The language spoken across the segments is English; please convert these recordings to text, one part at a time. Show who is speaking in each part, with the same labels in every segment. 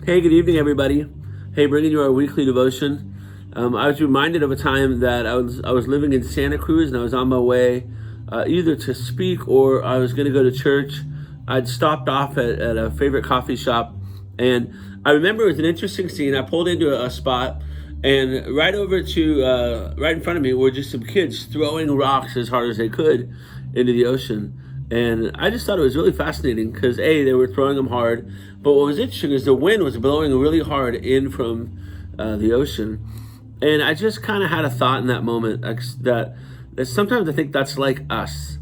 Speaker 1: Hey, good evening, everybody. Hey, bringing you our weekly devotion. I was reminded of a time that I was living in Santa Cruz, and I was on my way either to speak or I was going to go to church. I'd stopped off at a favorite coffee shop, and I remember it was an interesting scene. I pulled into a spot, and right in front of me were just some kids throwing rocks as hard as they could into the ocean. And I just thought it was really fascinating because they were throwing them hard, but what was interesting is the wind was blowing really hard in from the ocean. And I just kind of had a thought in that moment that sometimes I think that's like us.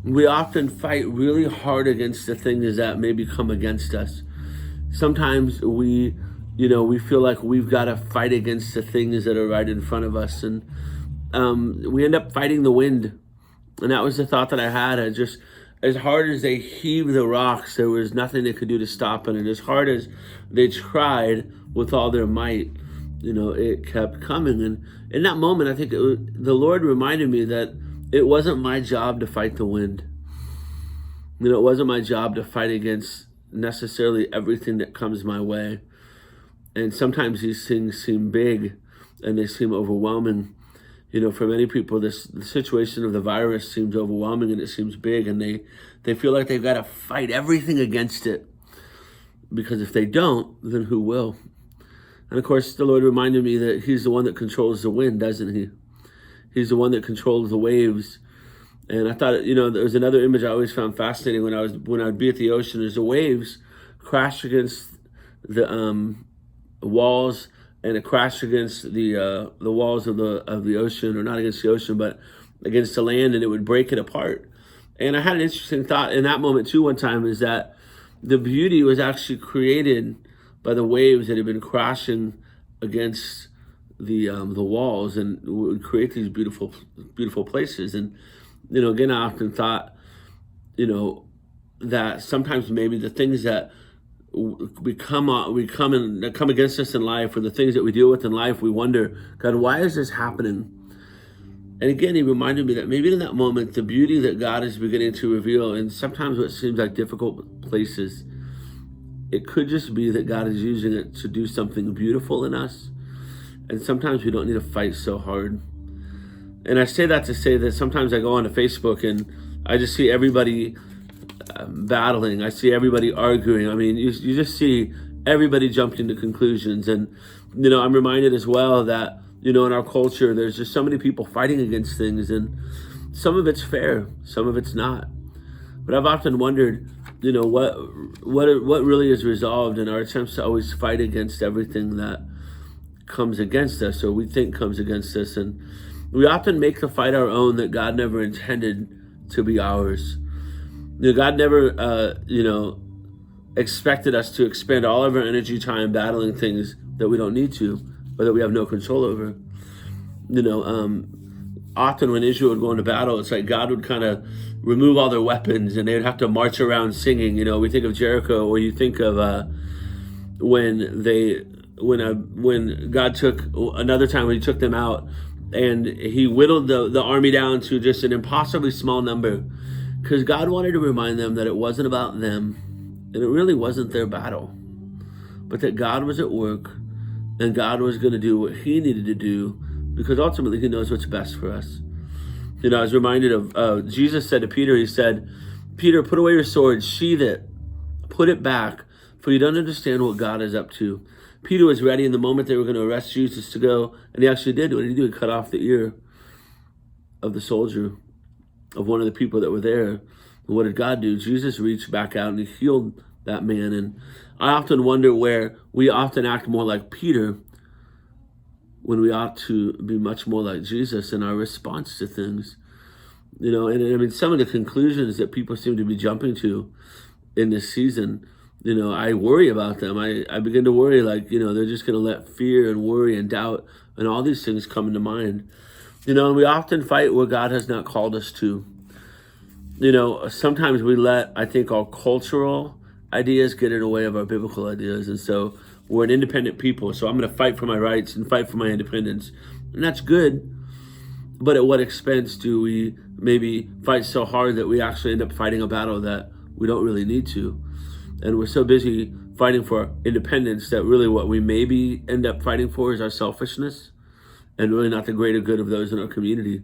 Speaker 1: We often fight really hard against the things that maybe come against us. Sometimes we feel like we've got to fight against the things that are right in front of us, and we end up fighting the wind. And that was the thought that I had. I just, as hard as they heaved the rocks, there was nothing they could do to stop it. And as hard as they tried with all their might, it kept coming. And in that moment, I think the Lord reminded me that it wasn't my job to fight the wind. It wasn't my job to fight against necessarily everything that comes my way. And sometimes these things seem big and they seem overwhelming. For many people, the situation of the virus seems overwhelming and it seems big, and they feel like they've got to fight everything against it, because if they don't, then who will? And of course, the Lord reminded me that He's the one that controls the wind, doesn't He? He's the one that controls the waves. And I thought, there was another image I always found fascinating when I would be at the ocean, is the waves crash against the walls, and it crashed against the walls of the ocean, or not against the ocean, but against the land, and it would break it apart. And I had an interesting thought in that moment too. One time, is that the beauty was actually created by the waves that had been crashing against the walls, and would create these beautiful, beautiful places. And again, I often thought, that sometimes maybe the things that come against us in life, or the things that we deal with in life, we wonder, God, why is this happening? And again, He reminded me that maybe in that moment, the beauty that God is beginning to reveal, and sometimes what seems like difficult places, it could just be that God is using it to do something beautiful in us. And sometimes we don't need to fight so hard. And I say that to say that sometimes I go onto Facebook and I just see everybody battling. I see everybody arguing. I mean, you just see everybody jumping to conclusions. And, I'm reminded as well that, in our culture, there's just so many people fighting against things, and some of it's fair, some of it's not. But I've often wondered, what really is resolved in our attempts to always fight against everything that comes against us, or we think comes against us. And we often make the fight our own that God never intended to be ours. God never, expected us to expend all of our energy, time battling things that we don't need to, or that we have no control over. Often when Israel would go into battle, it's like God would kind of remove all their weapons, and they would have to march around singing. We think of Jericho, or you think of when God took another time when He took them out, and He whittled the army down to just an impossibly small number, because God wanted to remind them that it wasn't about them, and it really wasn't their battle, but that God was at work, and God was going to do what He needed to do, because ultimately He knows what's best for us. I was reminded of Jesus said to Peter, He said, "Peter, put away your sword, sheathe it, put it back, for you don't understand what God is up to." Peter was ready in the moment they were going to arrest Jesus to go, and he actually did. What did he do? He cut off the ear of the soldier, of one of the people that were there. And what did God do? Jesus reached back out and He healed that man. And I often wonder where we often act more like Peter, when we ought to be much more like Jesus in our response to things. And I mean, some of the conclusions that people seem to be jumping to in this season, I worry about them. I begin to worry, like, they're just going to let fear and worry and doubt and all these things come into mind. And we often fight where God has not called us to. Sometimes we let, I think, our cultural ideas get in the way of our biblical ideas. And so we're an independent people, so I'm going to fight for my rights and fight for my independence. And that's good. But at what expense do we maybe fight so hard that we actually end up fighting a battle that we don't really need to? And we're so busy fighting for independence that really what we maybe end up fighting for is our selfishness and really not the greater good of those in our community.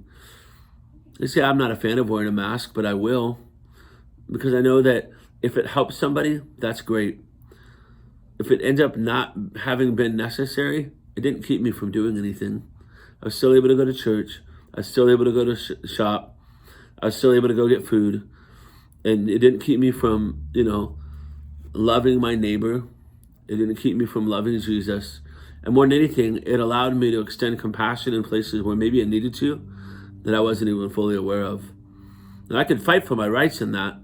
Speaker 1: You see, I'm not a fan of wearing a mask, but I will, because I know that if it helps somebody, that's great. If it ends up not having been necessary, it didn't keep me from doing anything. I was still able to go to church. I was still able to go to shop. I was still able to go get food. And it didn't keep me from, loving my neighbor. It didn't keep me from loving Jesus. And more than anything, it allowed me to extend compassion in places where maybe it needed to, that I wasn't even fully aware of. And I could fight for my rights in that,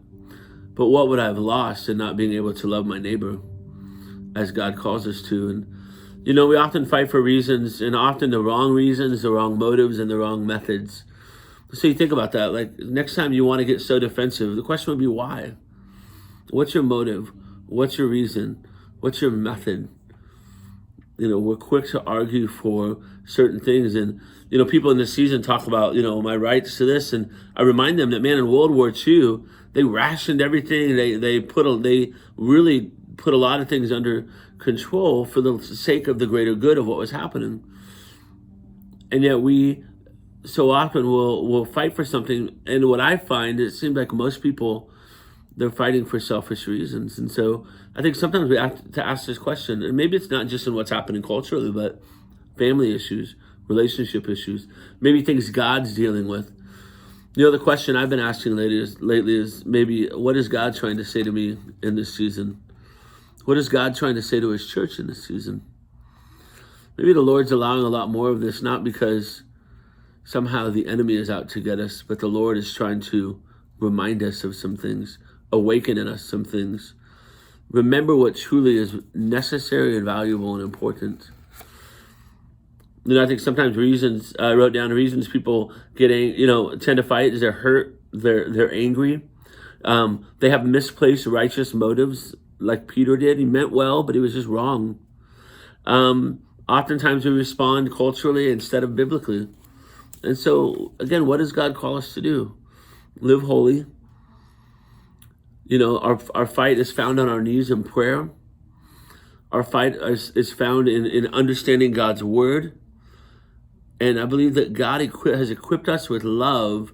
Speaker 1: but what would I have lost in not being able to love my neighbor as God calls us to? And, we often fight for reasons, and often the wrong reasons, the wrong motives, and the wrong methods. So you think about that. Like, next time you want to get so defensive, the question would be why? What's your motive? What's your reason? What's your method? We're quick to argue for certain things. And, people in this season talk about, my rights to this. And I remind them that, man, in World War II, they rationed everything. They really put a lot of things under control for the sake of the greater good of what was happening. And yet we so often will fight for something. And what I find, it seems like most people, they're fighting for selfish reasons. And so I think sometimes we have to ask this question, and maybe it's not just in what's happening culturally, but family issues, relationship issues, maybe things God's dealing with. The question I've been asking lately is maybe, what is God trying to say to me in this season? What is God trying to say to his church in this season? Maybe the Lord's allowing a lot more of this, not because somehow the enemy is out to get us, but the Lord is trying to remind us of some things, awaken in us some things. Remember what truly is necessary and valuable and important. I think sometimes I wrote down reasons people tend to fight is they're hurt, they're angry. They have misplaced righteous motives, like Peter did. He meant well, but he was just wrong. Oftentimes we respond culturally instead of biblically. And so, again, what does God call us to do? Live holy. Our fight is found on our knees in prayer. Our fight is found in understanding God's word. And I believe that God has equipped us with love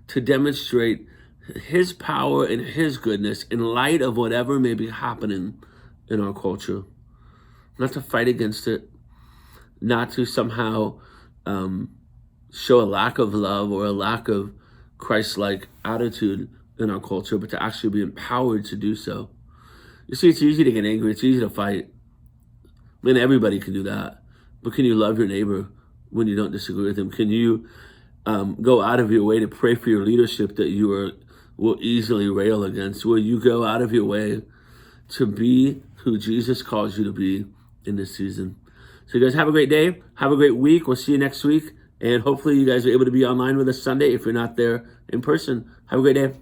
Speaker 1: to demonstrate his power and his goodness in light of whatever may be happening in our culture. Not to fight against it, not to somehow show a lack of love or a lack of Christ-like attitude in our culture, but to actually be empowered to do so. You see, it's easy to get angry. It's easy to fight. Everybody can do that. But can you love your neighbor when you don't disagree with him? Can you go out of your way to pray for your leadership that you will easily rail against? Will you go out of your way to be who Jesus calls you to be in this season? So you guys have a great day. Have a great week. We'll see you next week. And hopefully you guys are able to be online with us Sunday if you're not there in person. Have a great day.